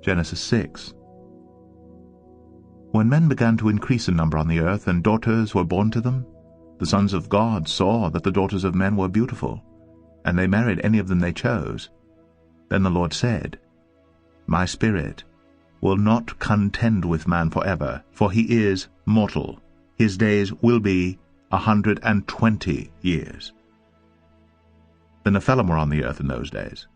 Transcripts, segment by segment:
Genesis 6. When men began to increase in number on the earth, and daughters were born to them, the sons of God saw that the daughters of men were beautiful, and they married any of them they chose. Then the Lord said, My spirit will not contend with man forever, for he is mortal. His days will be 120 years. The Nephilim were on the earth in those days,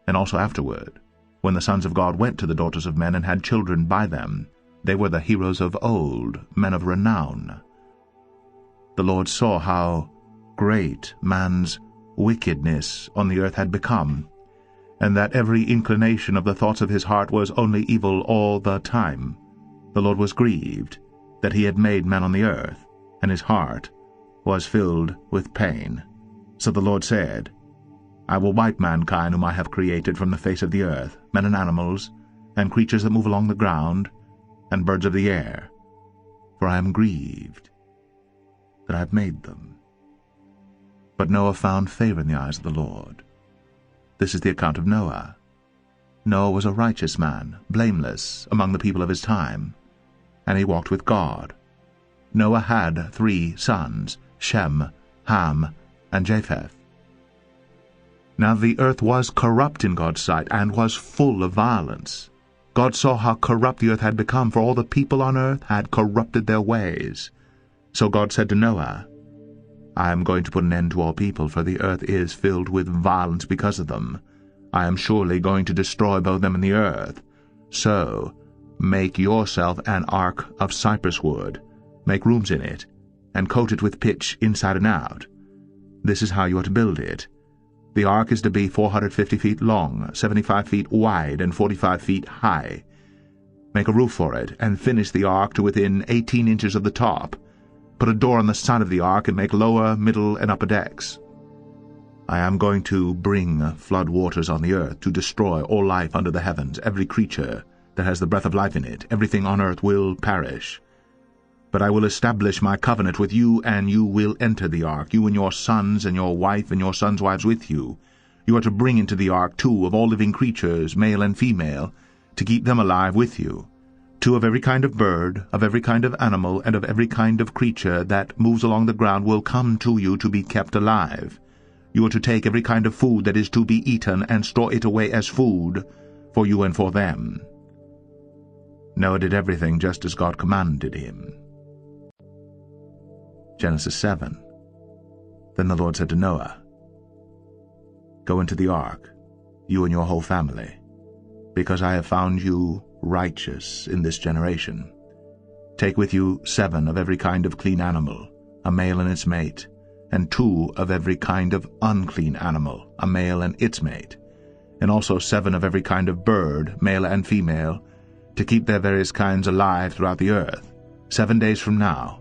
and also afterward, when the sons of God went to the daughters of men and had children by them. They were the heroes of old, men of renown. The Lord saw how great man's wickedness on the earth had become, and that every inclination of the thoughts of his heart was only evil all the time. The Lord was grieved that he had made man on the earth, and his heart was filled with pain. So the Lord said, I will wipe mankind whom I have created from the face of the earth, men and animals, and creatures that move along the ground, and birds of the air, for I am grieved that I have made them. But Noah found favor in the eyes of the Lord. This is the account of Noah. Noah was a righteous man, blameless among the people of his time, and he walked with God. Noah had 3 sons, Shem, Ham, and Japheth. Now the earth was corrupt in God's sight, and was full of violence. God saw how corrupt the earth had become, for all the people on earth had corrupted their ways. So God said to Noah, I am going to put an end to all people, for the earth is filled with violence because of them. I am surely going to destroy both them and the earth. So make yourself an ark of cypress wood, make rooms in it, and coat it with pitch inside and out. This is how you are to build it. The ark is to be 450 feet long, 75 feet wide, and 45 feet high. Make a roof for it, and finish the ark to within 18 inches of the top. Put a door on the side of the ark, and make lower, middle, and upper decks. I am going to bring flood waters on the earth to destroy all life under the heavens. Every creature that has the breath of life in it, everything on earth will perish. But I will establish my covenant with you, and you will enter the ark, you and your sons and your wife and your sons' wives with you. You are to bring into the ark 2 of all living creatures, male and female, to keep them alive with you. 2 of every kind of bird, of every kind of animal, and of every kind of creature that moves along the ground will come to you to be kept alive. You are to take every kind of food that is to be eaten, and store it away as food for you and for them. Noah did everything just as God commanded him. Genesis 7. Then the Lord said to Noah, Go into the ark, you and your whole family, because I have found you righteous in this generation. Take with you 7 of every kind of clean animal, a male and its mate, and 2 of every kind of unclean animal, a male and its mate, and also 7 of every kind of bird, male and female, to keep their various kinds alive throughout the earth. 7 days from now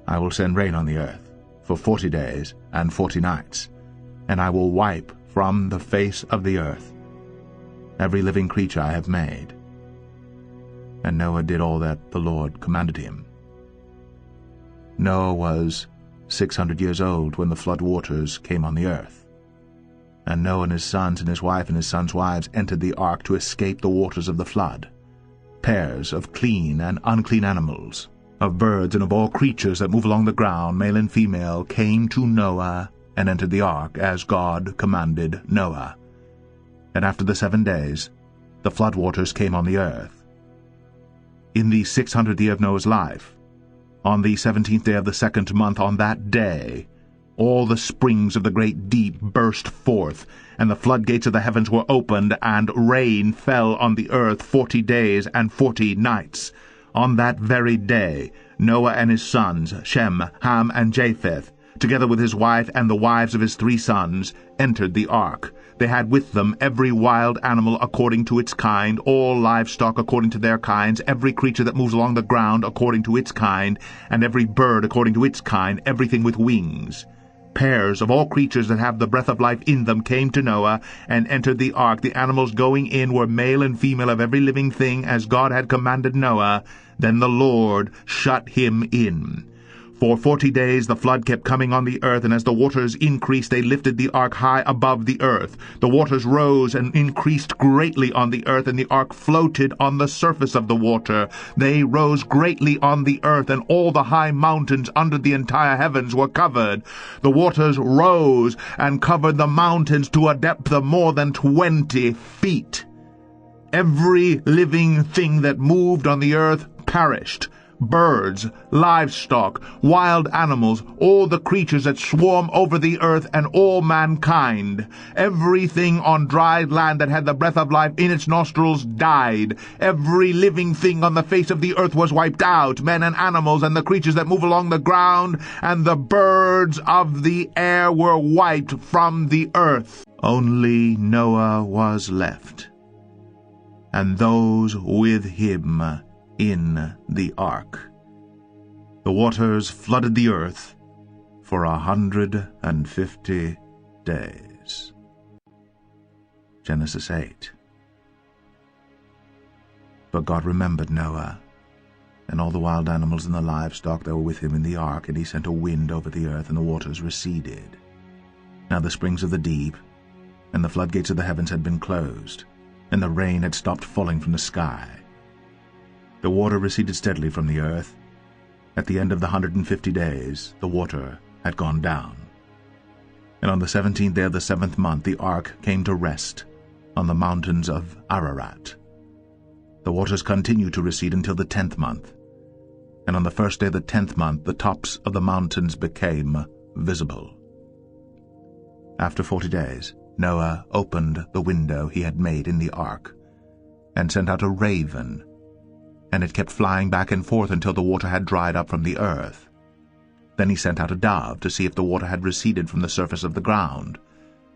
I will send rain on the earth for 40 days and 40 nights, and I will wipe from the face of the earth every living creature I have made. And Noah did all that the Lord commanded him. Noah was 600 years old when the flood waters came on the earth. And Noah and his sons and his wife and his sons' wives entered the ark to escape the waters of the flood. Pairs of clean and unclean animals, of birds and of all creatures that move along the ground, male and female, came to Noah and entered the ark, as God commanded Noah. And after the 7 days, the flood waters came on the earth. In the 600th year of Noah's life, on the 17th day of the 2nd month, on that day, all the springs of the great deep burst forth, and the floodgates of the heavens were opened, and rain fell on the earth 40 days and 40 nights. On that very day, Noah and his sons, Shem, Ham, and Japheth, together with his wife and the wives of his 3 sons, entered the ark. They had with them every wild animal according to its kind, all livestock according to their kinds, every creature that moves along the ground according to its kind, and every bird according to its kind, everything with wings. Pairs of all creatures that have the breath of life in them came to Noah and entered the ark. The animals going in were male and female of every living thing, as God had commanded Noah. Then the Lord shut him in. For 40 days the flood kept coming on the earth, and as the waters increased, they lifted the ark high above the earth. The waters rose and increased greatly on the earth, and the ark floated on the surface of the water. They rose greatly on the earth, and all the high mountains under the entire heavens were covered. The waters rose and covered the mountains to a depth of more than 20 feet. Every living thing that moved on the earth perished. Birds, livestock, wild animals, all the creatures that swarm over the earth, and all mankind. Everything on dry land that had the breath of life in its nostrils died. Every living thing on the face of the earth was wiped out, men and animals, and the creatures that move along the ground, and the birds of the air were wiped from the earth. Only Noah was left, and those with him in the ark. The waters flooded the earth for 150 days. Genesis 8. But God remembered Noah, and all the wild animals and the livestock that were with him in the ark, and he sent a wind over the earth, and the waters receded. Now the springs of the deep and the floodgates of the heavens had been closed, and the rain had stopped falling from the sky. The water receded steadily from the earth. At the end of the 150 days, the water had gone down. And on the 17th day of the 7th month, the ark came to rest on the mountains of Ararat. The waters continued to recede until the 10th month. And on the first day of the 10th month, the tops of the mountains became visible. After 40 days, Noah opened the window he had made in the ark, and sent out a raven, and it kept flying back and forth until the water had dried up from the earth. Then he sent out a dove to see if the water had receded from the surface of the ground.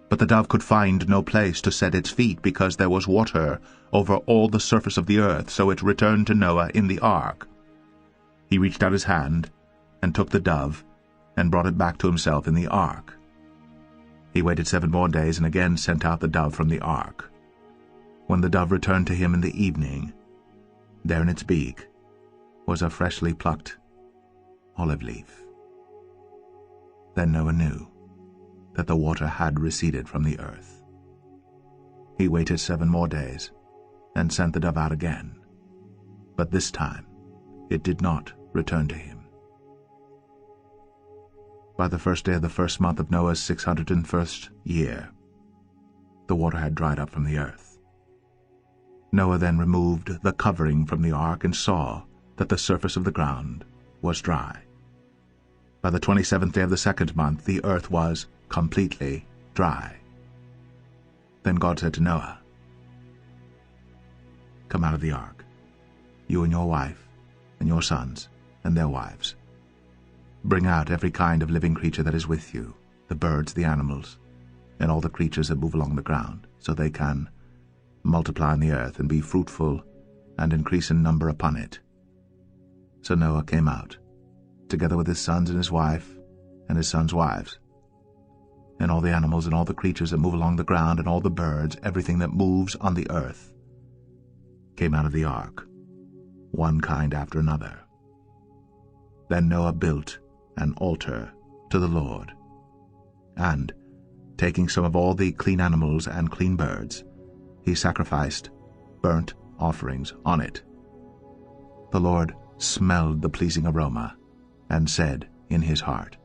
But the dove could find no place to set its feet, because there was water over all the surface of the earth, so it returned to Noah in the ark. He reached out his hand, and took the dove, and brought it back to himself in the ark. He waited 7 more days, and again sent out the dove from the ark. When the dove returned to him in the evening, there in its beak was a freshly plucked olive leaf. Then Noah knew that the water had receded from the earth. He waited 7 more days, and sent the dove out again. But this time it did not return to him. By the first day of the 1st month of Noah's 601st year, the water had dried up from the earth. Noah then removed the covering from the ark, and saw that the surface of the ground was dry. By the 27th day of the 2nd month, the earth was completely dry. Then God said to Noah, "Come out of the ark, you and your wife, and your sons, and their wives. Bring out every kind of living creature that is with you, the birds, the animals, and all the creatures that move along the ground, so they can multiply on the earth, and be fruitful, and increase in number upon it." So Noah came out, together with his sons and his wife, and his sons' wives. And all the animals and all the creatures that move along the ground, and all the birds, everything that moves on the earth, came out of the ark, one kind after another. Then Noah built an altar to the Lord, and, taking some of all the clean animals and clean birds, he sacrificed burnt offerings on it. The Lord smelled the pleasing aroma, and said in his heart,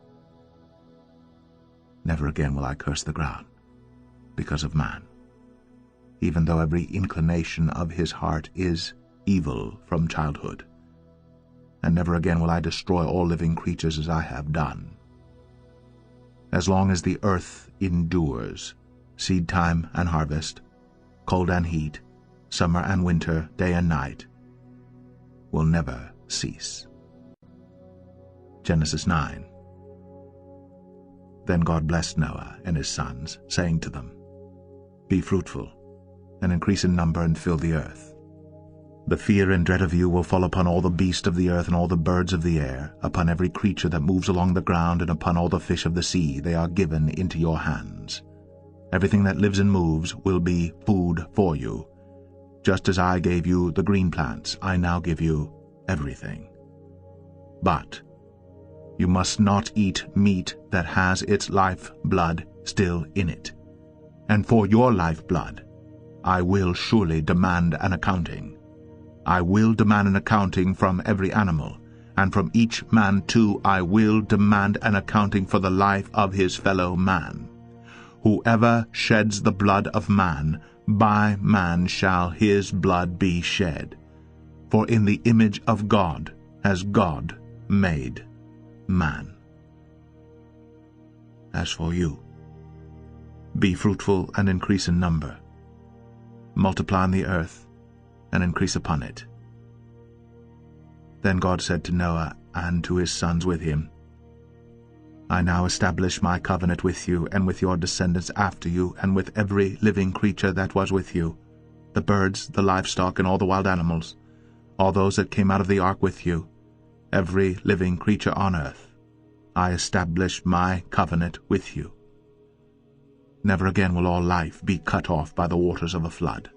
"Never again will I curse the ground because of man, even though every inclination of his heart is evil from childhood. And never again will I destroy all living creatures as I have done. As long as the earth endures, seed time and harvest, cold and heat, summer and winter, day and night, will never cease." Genesis 9. Then God blessed Noah and his sons, saying to them, "Be fruitful, and increase in number, and fill the earth. The fear and dread of you will fall upon all the beasts of the earth, and all the birds of the air, upon every creature that moves along the ground, and upon all the fish of the sea. They are given into your hands. Everything that lives and moves will be food for you. Just as I gave you the green plants, I now give you everything. But You must not eat meat that has its life blood still in it. And for your life blood, I will surely demand an accounting. I will demand an accounting from every animal, and from each man too I will demand an accounting for the life of his fellow man. Whoever sheds the blood of man, by man shall his blood be shed. For in the image of God has God made man. As for you, be fruitful and increase in number. Multiply on the earth and increase upon it. Then God said to Noah and to his sons with him, I now establish my covenant with you and with your descendants after you and with every living creature that was with you, the birds, the livestock, and all the wild animals, all those that came out of the ark with you, every living creature on earth. I establish my covenant with you. Never again will all life be cut off by the waters of a flood.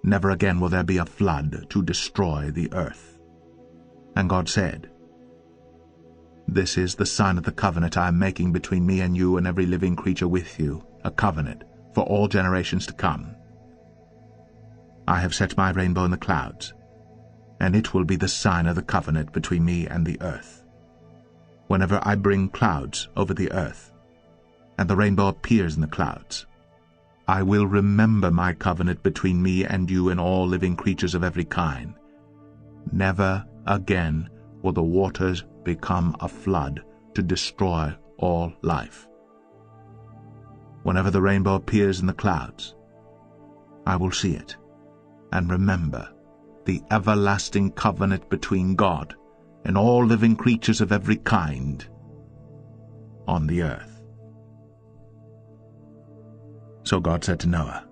Never again will there be a flood to destroy the earth. And God said, This is the sign of the covenant I am making between me and you and every living creature with you, a covenant for all generations to come. I have set my rainbow in the clouds, and it will be the sign of the covenant between me and the earth. Whenever I bring clouds over the earth, and the rainbow appears in the clouds, I will remember my covenant between me and you and all living creatures of every kind. Never again will the waters become a flood to destroy all life. Whenever the rainbow appears in the clouds, I will see it and remember the everlasting covenant between God and all living creatures of every kind on the earth. So God said to Noah,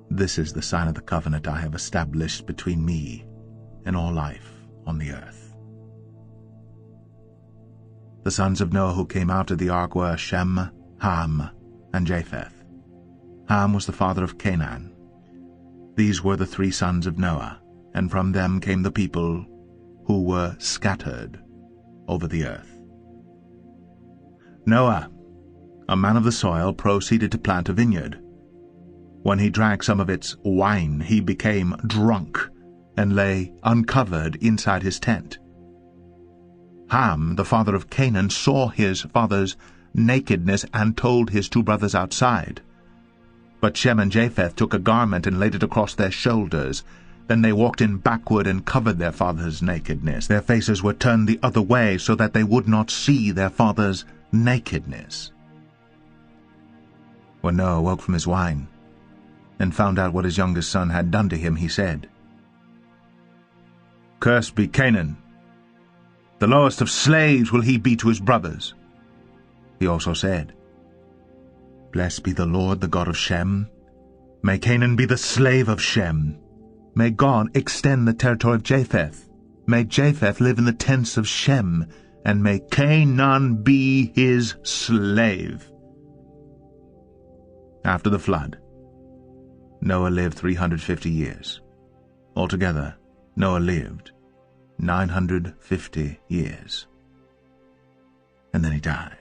This is the sign of the covenant I have established between me and all life on the earth. The sons of Noah who came out of the ark were Shem, Ham, and Japheth. Ham was the father of Canaan. These were the 3 sons of Noah, and from them came the people who were scattered over the earth. Noah, a man of the soil, proceeded to plant a vineyard. When he drank some of its wine, he became drunk and lay uncovered inside his tent. Ham, the father of Canaan, saw his father's nakedness and told his 2 brothers outside. But Shem and Japheth took a garment and laid it across their shoulders. Then they walked in backward and covered their father's nakedness. Their faces were turned the other way so that they would not see their father's nakedness. When Noah woke from his wine and found out what his youngest son had done to him, he said, Cursed be Canaan. The lowest of slaves will he be to his brothers. He also said, Blessed be the Lord, the God of Shem. May Canaan be the slave of Shem. May God extend the territory of Japheth. May Japheth live in the tents of Shem, and may Canaan be his slave. After the flood, Noah lived 350 years. Altogether, Noah lived 950 years. And then he died.